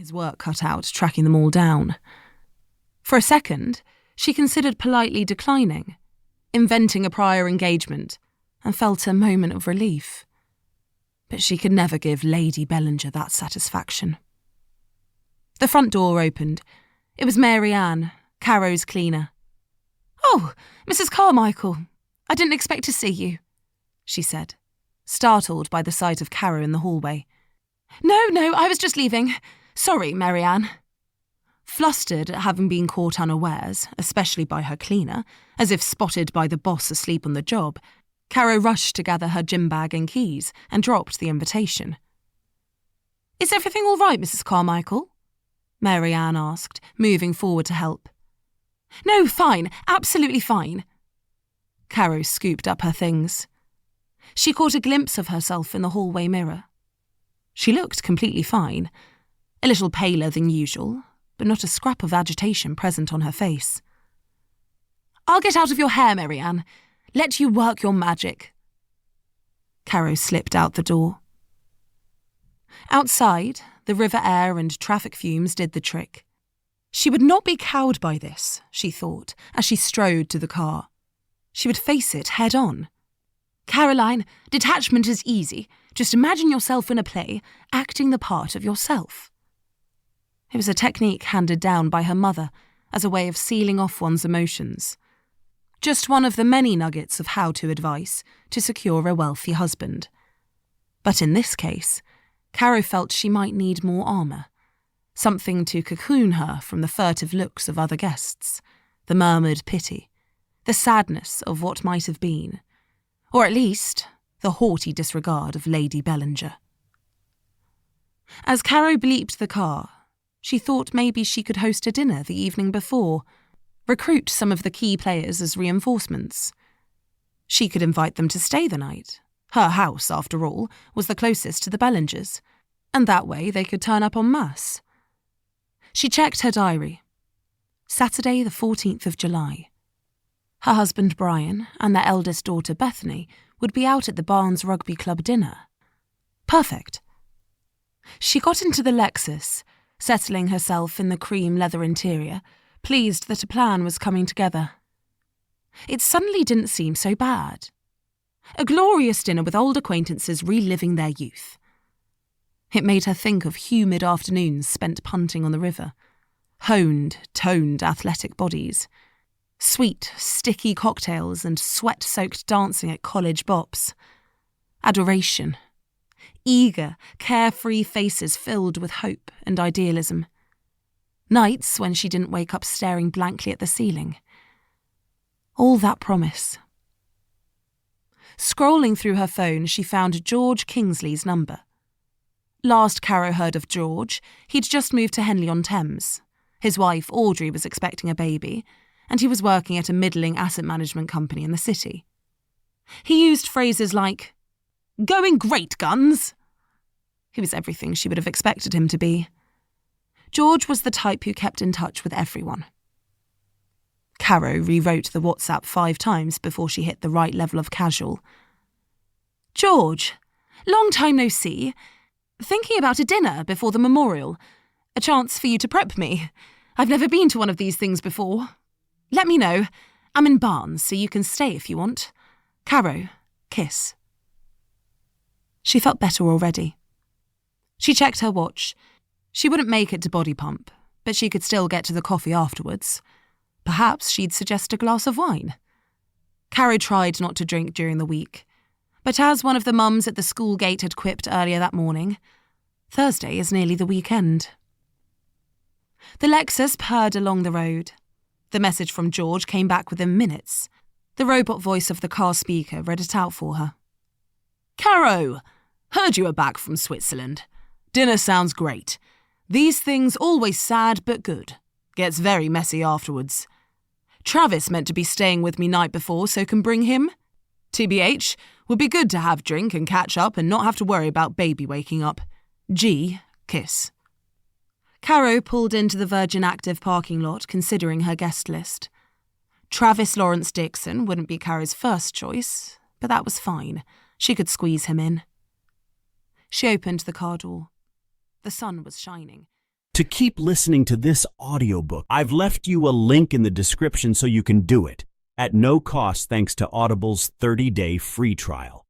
his work cut out tracking them all down. For a second, she considered politely declining, inventing a prior engagement, and felt a moment of relief. But she could never give Lady Bellinger that satisfaction. The front door opened. It was Mary Ann, Caro's cleaner. "Oh, Mrs. Carmichael, I didn't expect to see you," she said, startled by the sight of Caro in the hallway. No, I was just leaving. Sorry, Mary Ann." Flustered at having been caught unawares, especially by her cleaner, as if spotted by the boss asleep on the job, Caro rushed to gather her gym bag and keys and dropped the invitation. "Is everything all right, Mrs. Carmichael?" Mary Ann asked, moving forward to help. "No, fine, absolutely fine." Caro scooped up her things. She caught a glimpse of herself in the hallway mirror. She looked completely fine, a little paler than usual, but not a scrap of agitation present on her face. "I'll get out of your hair, Mary Ann. Let you work your magic." Caro slipped out the door. Outside, the river air and traffic fumes did the trick. She would not be cowed by this, she thought, as she strode to the car. She would face it head on. "Caroline, detachment is easy. Just imagine yourself in a play, acting the part of yourself." It was a technique handed down by her mother as a way of sealing off one's emotions. Just one of the many nuggets of how-to advice to secure a wealthy husband. But in this case, Caro felt she might need more armour, something to cocoon her from the furtive looks of other guests, the murmured pity, the sadness of what might have been, or at least the haughty disregard of Lady Bellinger. As Caro bleeped the car, she thought maybe she could host a dinner the evening before, recruit some of the key players as reinforcements. She could invite them to stay the night. Her house, after all, was the closest to the Bellingers, and that way they could turn up en masse. She checked her diary. Saturday the 14th of July. Her husband Brian and their eldest daughter Bethany would be out at the Barnes Rugby Club dinner. Perfect. She got into the Lexus, settling herself in the cream leather interior, pleased that a plan was coming together. It suddenly didn't seem so bad. A glorious dinner with old acquaintances reliving their youth. It made her think of humid afternoons spent punting on the river, honed, toned athletic bodies, sweet, sticky cocktails and sweat-soaked dancing at college bops, adoration, eager, carefree faces filled with hope and idealism, nights when she didn't wake up staring blankly at the ceiling. All that promise. Scrolling through her phone, she found George Kingsley's number. Last Caro heard of George, he'd just moved to Henley-on-Thames. His wife, Audrey, was expecting a baby, and he was working at a middling asset management company in the city. He used phrases like, "Going great, guns!" He was everything she would have expected him to be. George was the type who kept in touch with everyone. Caro rewrote the WhatsApp 5 times before she hit the right level of casual. "George, long time no see. Thinking about a dinner before the memorial. A chance for you to prep me. I've never been to one of these things before. Let me know. I'm in Barnes, so you can stay if you want. Caro, kiss." She felt better already. She checked her watch. She wouldn't make it to Body Pump, but she could still get to the coffee afterwards. Perhaps she'd suggest a glass of wine. Caro tried not to drink during the week, but as one of the mums at the school gate had quipped earlier that morning, Thursday is nearly the weekend. The Lexus purred along the road. The message from George came back within minutes. The robot voice of the car speaker read it out for her. "Caro, heard you are back from Switzerland. Dinner sounds great. These things always sad but good. Gets very messy afterwards. Travis meant to be staying with me night before, so can bring him. TBH, would be good to have drink and catch up and not have to worry about baby waking up. G, kiss." Caro pulled into the Virgin Active parking lot, considering her guest list. Travis Lawrence Dixon wouldn't be Caro's first choice, but that was fine. She could squeeze him in. She opened the car door. The sun was shining. To keep listening to this audiobook, I've left you a link in the description so you can do it, at no cost thanks to Audible's 30-day free trial.